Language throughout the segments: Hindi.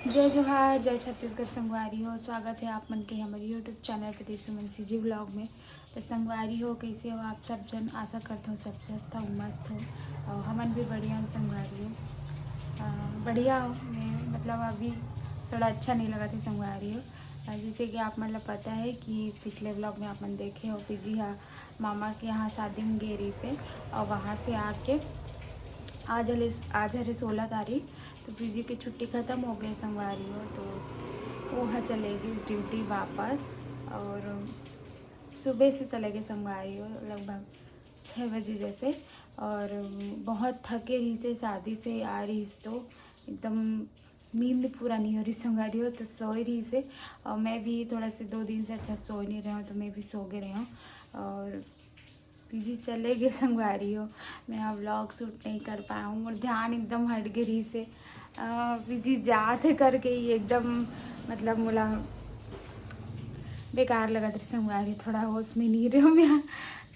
जय जोहार, जय छत्तीसगढ़ संगवारी हो। स्वागत है आप मन के हमारे YouTube channel Pradeep Suman ji vlog में। तो संगवारी हो, कैसे हो आप सब जन? आशा करते हो सब स्वस्थ हो, मस्त हो और हमन भी बढ़िया संगवारी हो। बढ़िया हो। मैं मतलब अभी थोड़ा अच्छा नहीं लगा था संगवारी हो। जैसे कि आप मतलब पता है कि पिछले व्लॉग में आप मन देखे हो कि जी हाँ, मामा के यहाँ शादी में गई रही से और वहाँ से आके आज हरे 16 तारीख। तो पीजी की छुट्टी ख़त्म हो गई संगवारी हो, तो वो चलेगी ड्यूटी वापस। और सुबह से चले गए संगवारी हो लगभग 6 बजे जैसे। और बहुत थके रही से, शादी से आ रही तो एकदम नींद पूरा नहीं हो रही संगवारी हो, तो सो ही रही से। और मैं भी थोड़ा से 2 दिन से अच्छा सो नहीं रहा हूँ, तो मैं भी सो गए रही हूँ। और पीजी चले गए संगवारी हो। मैं अब व्लॉग शूट नहीं कर पाया हूँ और ध्यान एकदम हट गई रही से। पीजी जाते करके ही एकदम मतलब मुला बेकार लगा था संगवारी। थोड़ा होश में नहीं रही हूँ मैं।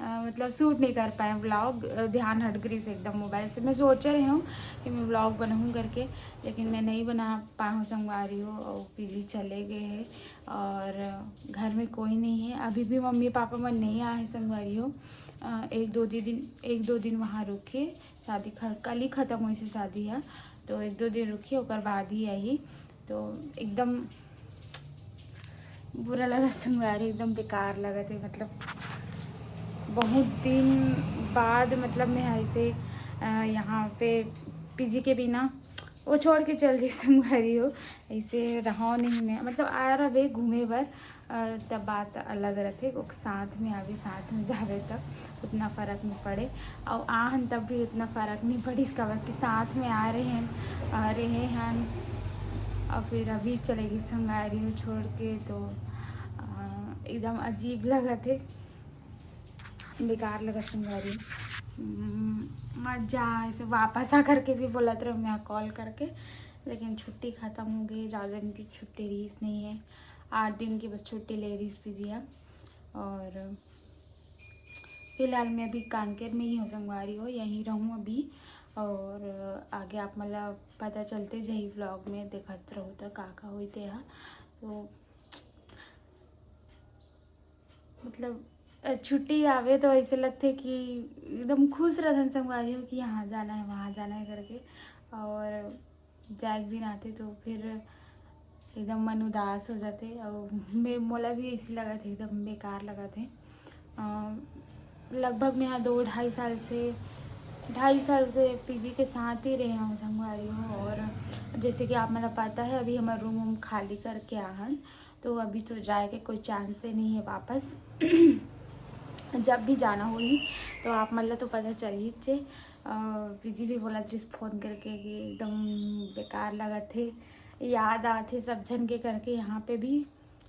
मतलब शूट नहीं कर पाए व्लॉग, ध्यान हट गई से एकदम मोबाइल से। मैं सोच रही हूँ कि मैं व्लॉग बनाऊँ करके, लेकिन मैं नहीं बना पाया हूँ संगवारी हो। और पीजी चले गए हैं और घर में कोई नहीं है अभी भी। मम्मी पापा मन नहीं आए संगवारी हो। एक दो दिन वहाँ रुके। शादी कल ही ख़त्म हुई से शादी है, तो 1-2 दिन रुकी और बाद ही आई। तो एकदम बुरा लगा संगवारी, एकदम बेकार लगा थे। मतलब बहुत दिन बाद मतलब मैं ऐसे यहाँ पे पीजी के बिना वो छोड़ के चल दी संगवारी हो। ऐसे रहा नहीं मैं, मतलब आ रहा वे घूमे बर। तब बात अलग रहते, साथ में आवे साथ में जावे तब उतना फ़र्क नहीं पड़े। और आहन तब भी उतना फ़र्क नहीं पड़ी, इसका वक्त कि साथ में आ रहे हैं। और फिर अभी चलेगी संगवारी हो छोड़ के, तो एकदम अजीब लगा थे, बेकार लगा संगवारी। मजा ऐसे वापस आ करके भी बोला था मैं कॉल करके, लेकिन छुट्टी ख़त्म हो गई। ज़्यादा दिन की छुट्टी रीस नहीं है, 8 दिन की बस छुट्टी ले रही पीजिए। और फिलहाल मैं अभी कांकेर में ही हूँ संगवारी हो, यहीं रहूँ अभी। और आगे आप मतलब पता चलते जही व्लॉग में देखत रहो तो का हुई थे। तो मतलब छुट्टी आवे तो ऐसे लगते कि एकदम खुश रहते संगवारी हो कि यहाँ जाना है वहाँ जाना है करके। और जाए दिन आते तो फिर एकदम मन उदास हो जाते। और मैं मोला भी ऐसी लगा थे, एकदम बेकार लगा थे। लगभग मैं यहाँ 2-2.5 साल से पीजी के साथ ही रहे हूँ संगवारी हूँ। और जैसे कि आप मतलब पता है अभी हमारा रूम खाली करके आहन, तो अभी तो जाए के कोई चांस ही नहीं है वापस। जब भी जाना होगी तो आप मतलब तो पता चल ही चे। पीजी भी बोला था फ़ोन करके कि एकदम बेकार लगा थे, याद आते सब जन के करके। यहाँ पे भी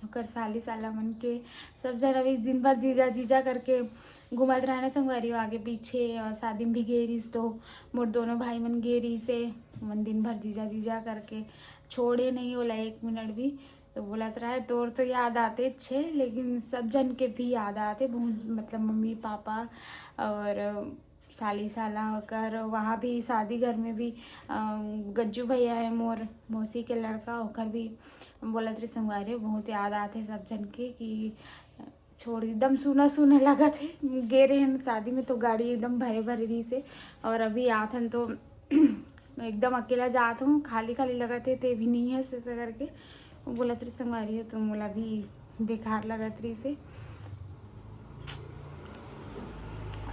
होकर साला मन के सब जन अभी दिन भर जीजा जीजा करके घुमत रहना संगवारी हो आगे पीछे। और शादी में भी गई रही तो मोर दोनों भाई मन गए रही से, मन दिन भर जीजा जीजा करके छोड़े नहीं होला 1 मिनट भी। तो बोला तो रहा तोर तो याद आते छे, लेकिन सब जन के भी याद आते बहुत, मतलब मम्मी पापा और साली साला होकर। वहाँ भी शादी घर में भी गज्जू भैया है मोर मौसी के लड़का होकर भी बोला थे संगवारी बहुत याद आते सब जन के कि छोड़ एकदम सुना सुना लगा थे। गे रहे हैं शादी में तो गाड़ी एकदम भरे भरे रही से। और अभी आथन तो एकदम अकेला जात हूँ, खाली खाली लगा थे ते भी नहीं है ऐसे करके बोला त्री संगवारी हो। तो मोला भी बेकार लगा त्री से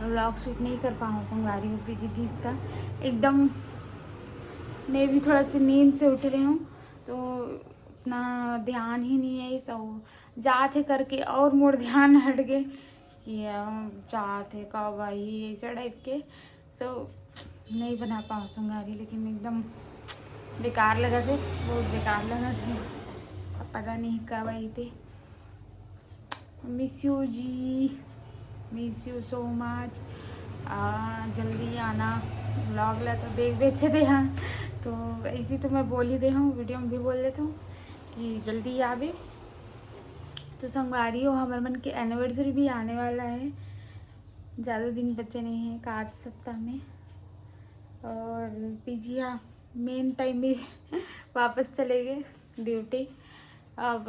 व्लॉग शूट नहीं कर पाऊँ संगवारी हो। पीछे घिसता एकदम, मैं भी थोड़ा सी नींद से उठ रही हूँ, तो उतना ध्यान ही नहीं है सब जाते करके। और मोर ध्यान हट गए कि जाते कब आई ऐसा टाइप के, तो नहीं बना पाऊँ संगवारी। लेकिन एकदम बेकार लगा थे, बहुत बेकार लगा थे। अब पता नहीं कब आई थी। मिस यू जी, मिस यू सो मच। जल्दी आना व्लॉग ला, तो देख देते थे हाँ। तो ऐसी तो मैं बोल ही दे हूँ, वीडियो में भी बोल देता हूँ कि जल्दी आवे। तो संगवारी हो हमारे मन के एनिवर्सरी भी आने वाला है, ज़्यादा दिन बचे नहीं हैं, 1 सप्ताह में। और पीजिया मेन टाइम में वापस चले गए। ड्यूटी। अब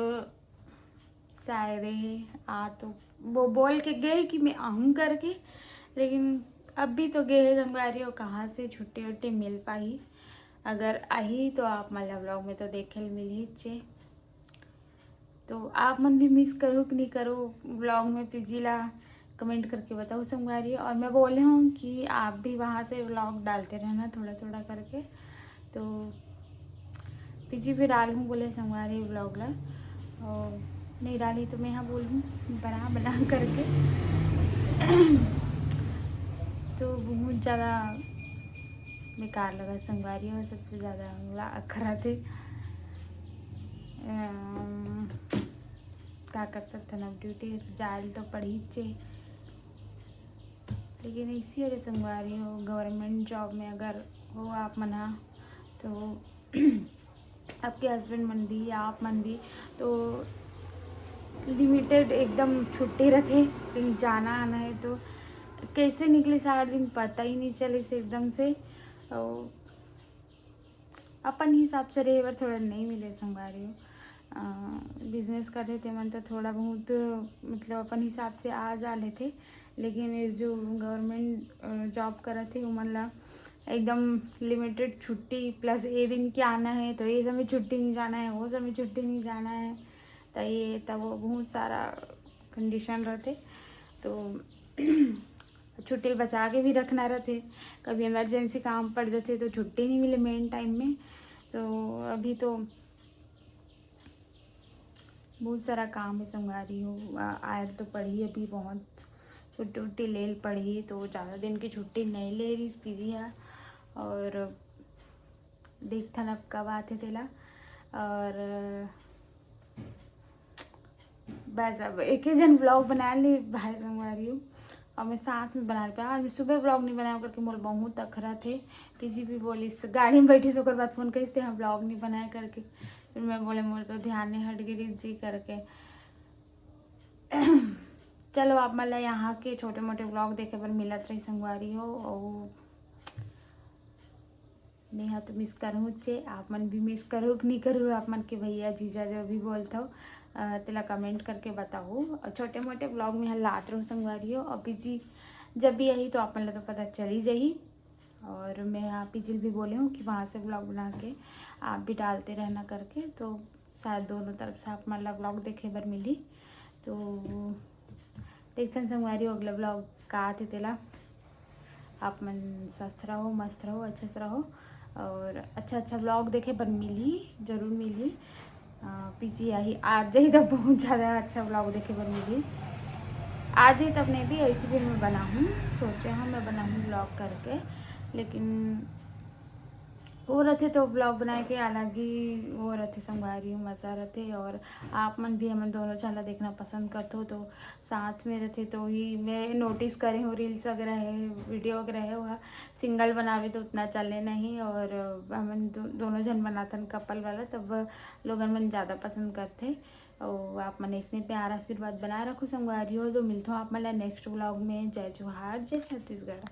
शायद आ तो वो बोल के गए कि मैं आऊँ करके, लेकिन अभी तो गए हैं संगवारी हो, कहाँ से छुट्टी वुट्टी मिल पाई। अगर आई तो आप मतलब व्लॉग में तो देखे मिली चे। तो आप मन भी मिस करो कि नहीं करो व्लॉग में पिजिला कमेंट करके बताओ संगवारी। और मैं बोले हूँ कि आप भी वहाँ से व्लॉग डालते रहना थोड़ा थोड़ा करके, तो पिजी भी डाल हूँ बोले संगवारी व्लॉग ला, और नहीं डाली तो मैं यहाँ बोल हूँ बना बना करके। तो बहुत ज़्यादा बेकार लगा संगवारी, और सबसे ज़्यादा अखरा थे। क्या कर सकते ना, ड्यूटी जाए तो पढ़ी चे, लेकिन इसी अरे संगवारी हो गवर्नमेंट जॉब में अगर हो आप मना तो आपके हस्बैंड मन भी आप मन भी तो लिमिटेड एकदम छुट्टी रहते, कहीं जाना आना है तो कैसे निकले 7 दिन पता ही नहीं चले से एकदम से। और अपन हिसाब से रहे बार थोड़ा नहीं मिले संगवारी हो। बिजनेस कर रहे थे मन तो थोड़ा बहुत मतलब अपन हिसाब से आ जा लेते, लेकिन ये जो गवर्नमेंट जॉब कर थे वो मतलब एकदम लिमिटेड छुट्टी प्लस ये दिन क्या आना है तो ये समय छुट्टी नहीं जाना है, वो समय छुट्टी नहीं जाना है, तो ये तब वो बहुत सारा कंडीशन रहते। तो छुट्टी बचा के भी रखना रहते, कभी इमरजेंसी काम पड़ जाते तो छुट्टी नहीं मिले मेन टाइम में। तो अभी तो बहुत सारा काम है संगवारी हो, आयल तो पढ़ी अभी बहुत छुट्टी उट्टी ले पढ़ी, तो ज़्यादा दिन की छुट्टी नहीं ले रही पीजी है। और देखता ना कब आते तेला। और बस अब एक ही जन ब्लॉग बना ली भाई संगवारी हूँ, और मैं साथ में बना पाया। आज मैं सुबह ब्लॉग नहीं बनाया करके मोल बहुत अखरा थे। पीजी भी बोली गाड़ी में बैठी सोकर बाद फोन करी थे हम ब्लॉग नहीं बनाया करके, फिर मैं बोले मोर तो ध्यान नहीं हट गई जी करके। चलो आप मतलब यहाँ के छोटे मोटे ब्लॉग देखे पर मिलत रही संगवारी हो, और नेहा तो मिस करूँ चे, आप मन भी मिस करो कि नहीं करो आप मन के भैया जीजा जो भी बोलता हो तेला कमेंट करके बताओ। और छोटे मोटे ब्लॉग में लात रहो संगवारी हो, और पीजी जब भी यही तो आप मन तो पता चली जाही। और मैं यहाँ पीजिल भी बोले हूँ कि वहाँ से ब्लॉग बना के आप भी डालते रहना करके, तो शायद दोनों तरफ से आप मतलब ब्लॉग देखे बर मिली। तो देखते संगवारी हो अगला ब्लॉग का आते तेला आप मन स्वस्थ रहो, मस्त रहो, अच्छे से रहो, और अच्छा ब्लॉग देखे पर मिली जरूर मिली। पीसी आई आज ही तब बहुत ज़्यादा अच्छा ब्लॉग देखे पर मिली। आज ही तब नहीं भी ऐसी फिर मैं बनाऊँ सोचे हाँ मैं बनाऊँ ब्लॉग करके, लेकिन वो रहते तो ब्लॉग बनाए के अलग ही वो रहते संगवारी हूँ मज़ा रहते। और आप मन भी हम दोनों चैनल देखना पसंद करते हो तो साथ में रहते, तो ही मैं नोटिस करे हूँ रील्स वगैरह है वीडियो वगैरह है वह सिंगल बनावे तो उतना चले नहीं, और हम दोनों जन बनाते कपल वाला तब लोगन मन ज़्यादा पसंद करते। और आप मन इसने प्यार आशीर्वाद बनाए रखो संगवारी हो। तो मिलता हूँ आप मतलब नेक्स्ट ब्लॉग में। जय जोहार, जय छत्तीसगढ़।